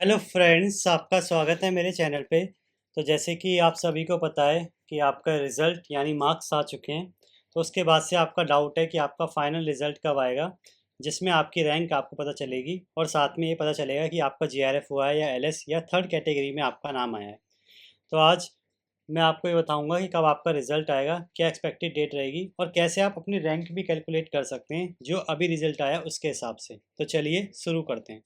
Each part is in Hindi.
हेलो फ्रेंड्स, आपका स्वागत है मेरे चैनल पे। तो जैसे कि आप सभी को पता है कि आपका रिज़ल्ट यानी मार्क्स आ चुके हैं। तो उसके बाद से आपका डाउट है कि आपका फाइनल रिज़ल्ट कब आएगा, जिसमें आपकी रैंक आपको पता चलेगी और साथ में ये पता चलेगा कि आपका जीआरएफ हुआ है या एलएस या थर्ड कैटेगरी में आपका नाम आया है। तो आज मैं आपको ये बताऊंगा कि कब आपका रिज़ल्ट आएगा, क्या एक्सपेक्टेड डेट रहेगी और कैसे आप अपनी रैंक भी कैलकुलेट कर सकते हैं जो अभी रिज़ल्ट आया उसके हिसाब से। तो चलिए शुरू करते हैं।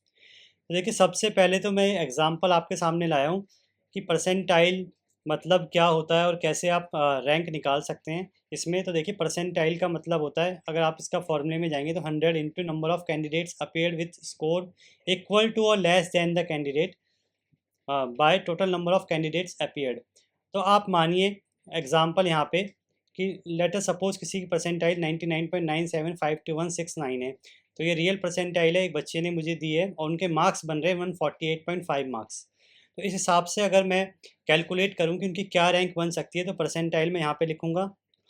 तो देखिए, सबसे पहले तो मैं एग्जांपल आपके सामने लाया हूँ कि परसेंटाइल मतलब क्या होता है और कैसे आप रैंक निकाल सकते हैं इसमें। तो देखिए, परसेंटाइल का मतलब होता है, अगर आप इसका फॉर्मूले में जाएंगे तो 100 into number of candidates appeared with score equal to और less than the candidate by total number of candidates appeared. तो आप मानिए एग्जांपल यहाँ पे कि लेट अस सपोज किसी की परसेंटाइल 99.975269 है। तो ये रियल परसेंटाइल है, एक बच्चे ने मुझे दी है और उनके मार्क्स बन रहे हैं 148.5 मार्क्स। तो इस हिसाब से अगर मैं कैलकुलेट करूँ कि उनकी क्या रैंक बन सकती है, तो परसेंटाइल में यहाँ पे लिखूंगा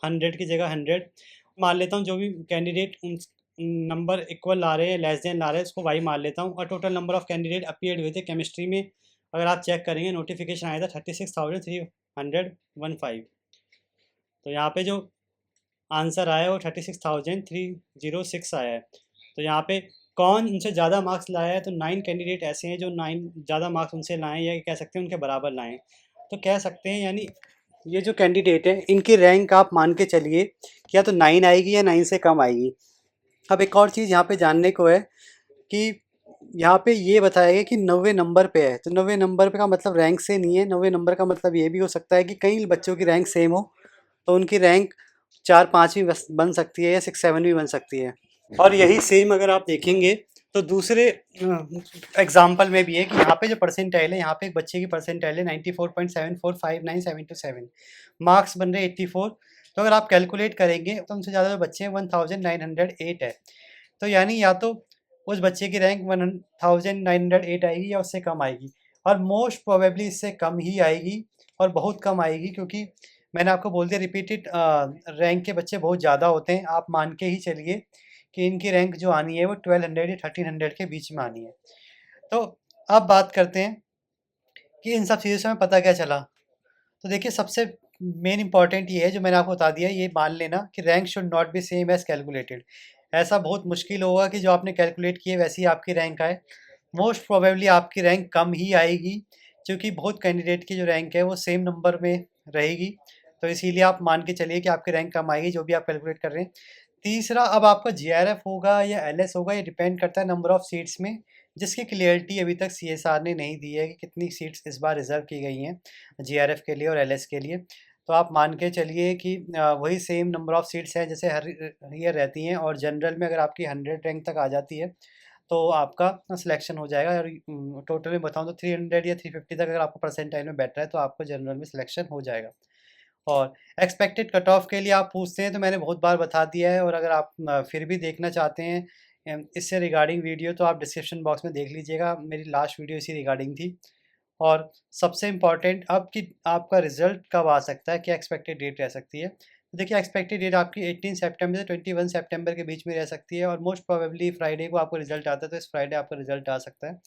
100 की जगह 100। मान लेता हूँ जो भी कैंडिडेट उन नंबर इक्वल ला रहे हैं, लेस देन ला रहे हैं, उसको वाई मान लेता हूँ। और total number of candidate appeared हुए थे केमिस्ट्री में, अगर आप चेक करेंगे नोटिफिकेशन आया था 36,315। तो यहाँ पे जो आंसर आया है वो 36,306 आया है। तो यहाँ पे कौन उनसे ज़्यादा मार्क्स लाया है, तो 9 कैंडिडेट ऐसे हैं जो 9 ज़्यादा मार्क्स उनसे लाए हैं, या कह सकते हैं उनके बराबर लाए हैं। तो कह सकते हैं यानी ये जो कैंडिडेट है इनकी रैंक आप मान के चलिए कि या तो 9 आएगी या 9 से कम आएगी। अब एक और चीज़ यहाँ पे जानने को है कि यहाँ पे ये बताया गया कि 90 नंबर पे है। तो 90 नंबर पे का मतलब रैंक से नहीं है, 90 नंबर का मतलब ये भी हो सकता है कि कई बच्चों की रैंक सेम हो, तो उनकी रैंक 4-5 भी बन सकती है या 6-7 भी बन सकती है। और यही सेम अगर आप देखेंगे तो दूसरे एग्जाम्पल में भी है कि यहाँ पे जो परसेंटाइल है, यहाँ पे एक बच्चे की परसेंटाइल है 94.745972, मार्क्स बन रहे 84। तो अगर आप कैलकुलेट करेंगे तो उनसे ज़्यादा जो बच्चे हैं 1908 है। तो यानी या तो उस बच्चे की रैंक 1908 आएगी या उससे कम आएगी, और मोस्ट प्रोबेबली इससे कम ही आएगी और बहुत कम आएगी, क्योंकि मैंने आपको बोल दिया रिपीटेड रैंक के बच्चे बहुत ज़्यादा होते हैं। आप मान के ही चलिए कि इनकी रैंक जो आनी है वो 1200 या 1300 के बीच में आनी है। तो अब बात करते हैं कि इन सब चीज़ों से हमें पता क्या चला। तो देखिए, सबसे मेन इंपॉर्टेंट ये है जो मैंने आपको बता दिया, ये मान लेना कि rank should not be same as calculated. ऐसा बहुत मुश्किल होगा कि जो आपने कैलकुलेट किए वैसी ही आपकी रैंक आए। मोस्ट प्रोबेबली आपकी रैंक कम ही आएगी, क्योंकि बहुत कैंडिडेट की जो रैंक है वो सेम नंबर में रहेगी। तो इसीलिए आप मान के चलिए कि आपकी रैंक कम आएगी जो भी आप कैलकुलेट कर रहे हैं। तीसरा, अब आपका जीआरएफ होगा या एलएस होगा, ये डिपेंड करता है नंबर ऑफ सीट्स में, जिसकी क्लियरिटी अभी तक सीएसआर ने नहीं दी है कि कितनी सीट्स इस बार रिजर्व की गई हैं जीआरएफ के लिए और एलएस के लिए। तो आप मान के चलिए कि वही सेम नंबर ऑफ सीट्स हैं जैसे हर ईयर रहती हैं, और जनरल में अगर आपकी 100 रैंक तक आ जाती है तो आपका सिलेक्शन हो जाएगा। और टोटल में बताऊँ तो 300 या 350 तक अगर आपको परसेंटाइल में बैठ रहा है तो आपको जनरल में सिलेक्शन हो जाएगा। और एक्सपेक्टेड कट ऑफ के लिए आप पूछते हैं तो मैंने बहुत बार बता दिया है, और अगर आप फिर भी देखना चाहते हैं इससे रिगार्डिंग वीडियो, तो आप डिस्क्रिप्शन बॉक्स में देख लीजिएगा, मेरी लास्ट वीडियो इसी रिगार्डिंग थी। और सबसे इम्पॉर्टेंट अब कि आपका रिजल्ट कब आ सकता है, क्या एक्सपेक्टेड डेट रह सकती है। तो देखिए, एक्सपेक्टेड डेट आपकी 18 सितंबर से 21 सितंबर के बीच में रह सकती है, और मोस्ट प्रोबेबली फ्राइडे को आपको रिजल्ट आता है, तो इस फ्राइडे आपका रिजल्ट आ सकता है।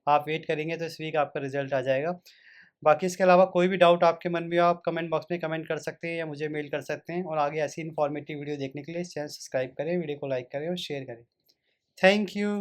आप वेट करेंगे तो इस वीक आपका रिजल्ट आ जाएगा। बाकी इसके अलावा कोई भी डाउट आपके मन में हो, आप कमेंट बॉक्स में कमेंट कर सकते हैं या मुझे मेल कर सकते हैं। और आगे ऐसी इन्फॉर्मेटिव वीडियो देखने के लिए चैनल सब्सक्राइब करें, वीडियो को लाइक करें और शेयर करें। Thank you.